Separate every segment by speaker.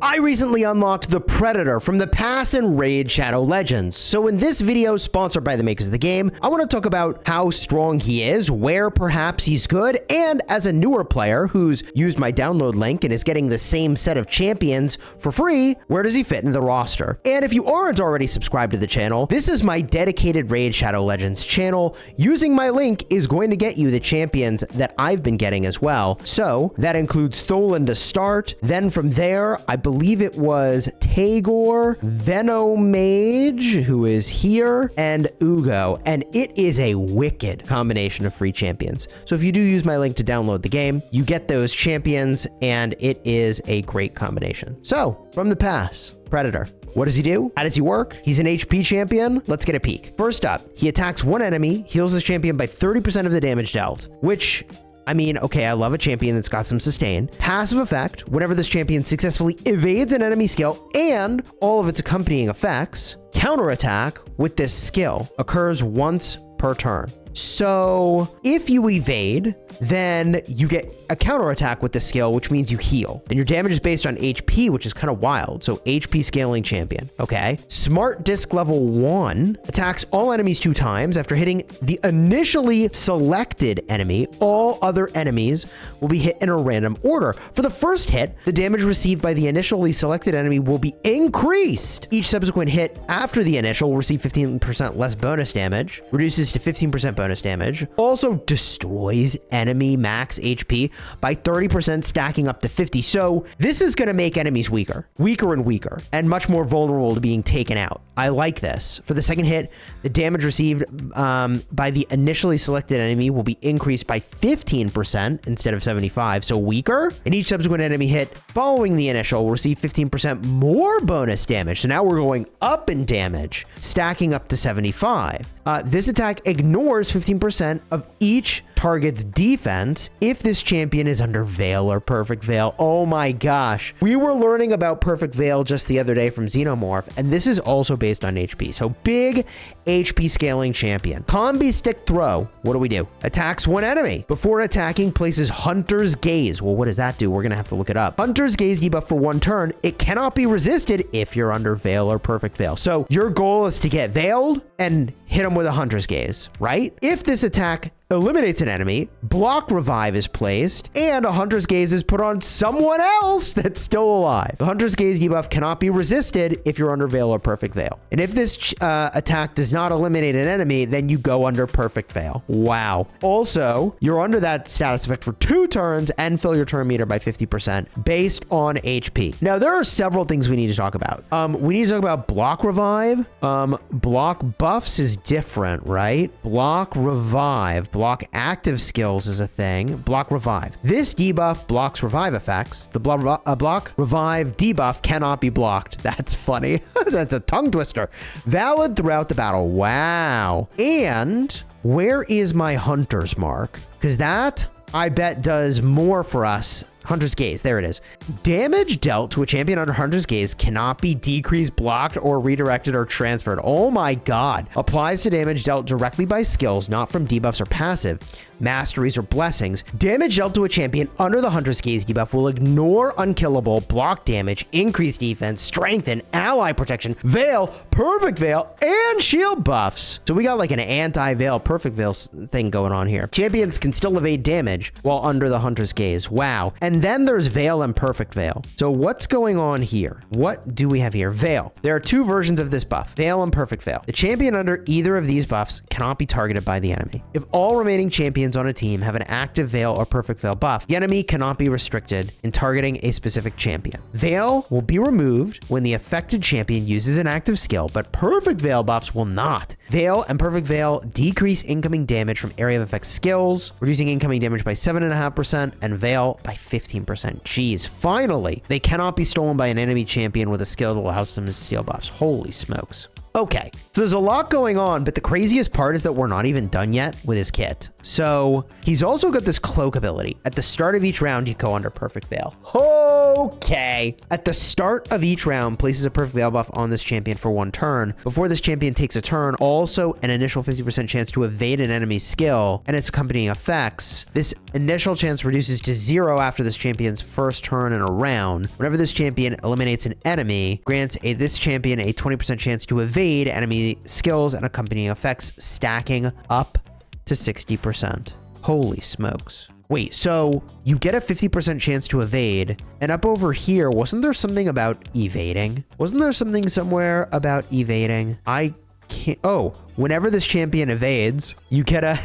Speaker 1: I recently unlocked the Predator from the pass in Raid Shadow Legends. So in this video, sponsored by the makers of the game, I want to talk about how strong he is, where perhaps he's good, and as a newer player who's used my download link and is getting the same set of champions for free, where does he fit in the roster? And if you aren't already subscribed to the channel, this is my dedicated Raid Shadow Legends channel. Using my link is going to get you the champions that I've been getting as well. So that includes Tholin to start. Then from there, I believe it was Tagoar, Venomage, who is here, and Uugo. And it is a wicked combination of free champions. So if you do use my link to download the game, you get those champions, and it is a great combination. So from the pass, Predator. What does he do? How does he work? He's an HP champion. Let's get a peek. First up, he attacks one enemy, heals his champion by 30% of the damage dealt, which, I mean, okay, I love a champion that's got some sustain. Passive effect, whenever this champion successfully evades an enemy skill and all of its accompanying effects, counterattack with this skill occurs once per turn. So if you evade, then you get a counterattack with the skill, which means you heal. And your damage is based on HP, which is kind of wild. So HP scaling champion. Okay. Smart Disc level 1 attacks all enemies 2 times. After hitting the initially selected enemy, all other enemies will be hit in a random order. For the first hit, the damage received by the initially selected enemy will be increased. Each subsequent hit after the initial will receive 15% less bonus damage, reduces to 15% bonus damage, also destroys enemy max HP by 30%, stacking up to 50. So this is going to make enemies weaker and weaker, and much more vulnerable to being taken out. I like this. For the second hit, the damage received by the initially selected enemy will be increased by 15% instead of 75, so weaker. And each subsequent enemy hit following the initial will receive 15% more bonus damage. So now we're going up in damage, stacking up to 75. This attack ignores 15% of each target's defense if this champion is under Veil or Perfect Veil. Oh my gosh. We were learning about Perfect Veil just the other day from Xenomorph, and this is also based on HP. So big HP scaling champion. Combi Stick Throw. What do? Attacks one enemy. Before attacking, places Hunter's Gaze. Well, what does that do? We're going to have to look it up. Hunter's Gaze debuff for 1 turn. It cannot be resisted if you're under Veil or Perfect Veil. So your goal is to get veiled and hit him with a Hunter's Gaze, right? If this attack eliminates an enemy, Block Revive is placed, and a Hunter's Gaze is put on someone else that's still alive. The Hunter's Gaze debuff cannot be resisted if you're under Veil or Perfect Veil. And if this attack does not eliminate an enemy, then you go under Perfect Veil. Wow. Also, you're under that status effect for 2 turns and fill your turn meter by 50% based on HP. Now, there are several things we need to talk about. We need to talk about Block Revive. Block Buffs is different, right? Block Revive. Block active skills is a thing. Block Revive. This debuff blocks revive effects. The block revive debuff cannot be blocked. That's funny. That's a tongue twister. Valid throughout the battle. Wow. And where is my Hunter's Mark? Because that, I bet, does more for us. Hunter's Gaze, there it is. Damage dealt to a champion under Hunter's Gaze cannot be decreased, blocked, or redirected or transferred. Oh my god. Applies to damage dealt directly by skills, not from debuffs or passive, masteries, or blessings. Damage dealt to a champion under the Hunter's Gaze debuff will ignore unkillable, block damage, increase defense, strengthen, ally protection, veil, perfect veil, and shield buffs. So we got like an anti-veil, perfect veil thing going on here. Champions can still evade damage while under the Hunter's Gaze. Wow. And then there's Veil and Perfect Veil. So what's going on here? What do we have here? Veil. There are 2 versions of this buff, Veil and Perfect Veil. The champion under either of these buffs cannot be targeted by the enemy. If all remaining champions on a team have an active Veil or Perfect Veil buff, the enemy cannot be restricted in targeting a specific champion. Veil will be removed when the affected champion uses an active skill, but Perfect Veil buffs will not. Veil and Perfect Veil decrease incoming damage from area of effect skills, reducing incoming damage by 7.5% and Veil by 15%. Jeez, finally, they cannot be stolen by an enemy champion with a skill that allows them to steal buffs. Holy smokes. Okay, so there's a lot going on, but the craziest part is that we're not even done yet with his kit. So he's also got this cloak ability. At the start of each round, you go under Perfect Veil. Okay. At the start of each round, places a Perfect Veil buff on this champion for 1 turn. Before this champion takes a turn, also an initial 50% chance to evade an enemy's skill and its accompanying effects. This initial chance reduces to 0 after this champion's first turn in a round. Whenever this champion eliminates an enemy, grants this champion a 20% chance to evade enemy skills and accompanying effects, stacking up to 60%. Holy smokes. Wait, so you get a 50% chance to evade, and up over here, wasn't there something about evading? Wasn't there something somewhere about evading? I can't. Oh, whenever this champion evades, you get a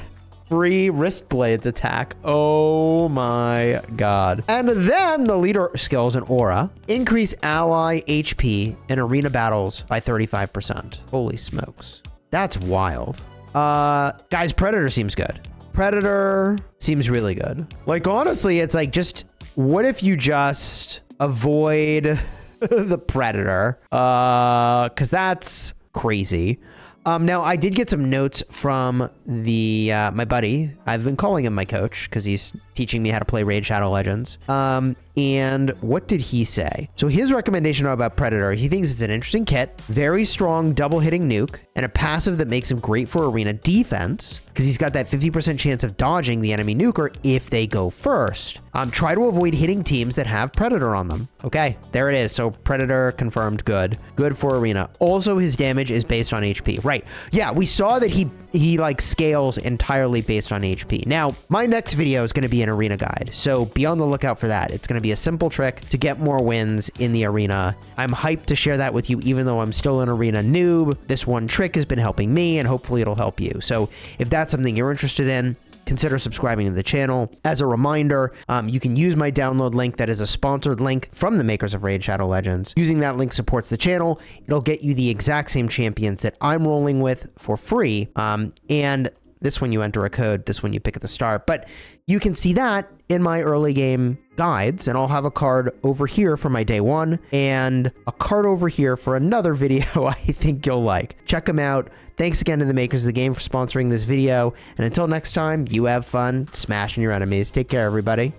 Speaker 1: free wrist blades attack. Oh my god. And then the leader skills and aura increase ally HP in arena battles by 35%. Holy smokes. That's wild. Guys, Predator seems good. Predator seems really good. Like, honestly, it's like, just what if you just avoid the Predator? Because that's crazy. Now, I did get some notes from the my buddy. I've been calling him my coach because he's teaching me how to play Raid Shadow Legends. And what did he say? So his recommendation about Predator, he thinks it's an interesting kit, very strong double hitting nuke, and a passive that makes him great for arena defense because he's got that 50% chance of dodging the enemy nuker if they go first. Try to avoid hitting teams that have Predator on them. Okay, there it is. So Predator confirmed, good for arena. Also, his damage is based on HP. Right. Yeah, we saw that he like scales entirely based on HP. Now, my next video is going to be an arena guide, so be on the lookout for that. It's going to be a simple trick to get more wins in the arena. I'm hyped to share that with you, even though I'm still an arena noob. This one trick has been helping me, and hopefully it'll help you. So if that's something you're interested in, consider subscribing to the channel. As a reminder, you can use my download link that is a sponsored link from the makers of Raid Shadow Legends. Using that link supports the channel. It'll get you the exact same champions that I'm rolling with for free. And this one you enter a code, this one you pick at the start. But you can see that in my early game guides, and I'll have a card over here for my day 1 and a card over here for another video I think you'll like. Check them out. Thanks again to the makers of the game for sponsoring this video. And until next time, you have fun smashing your enemies. Take care, everybody.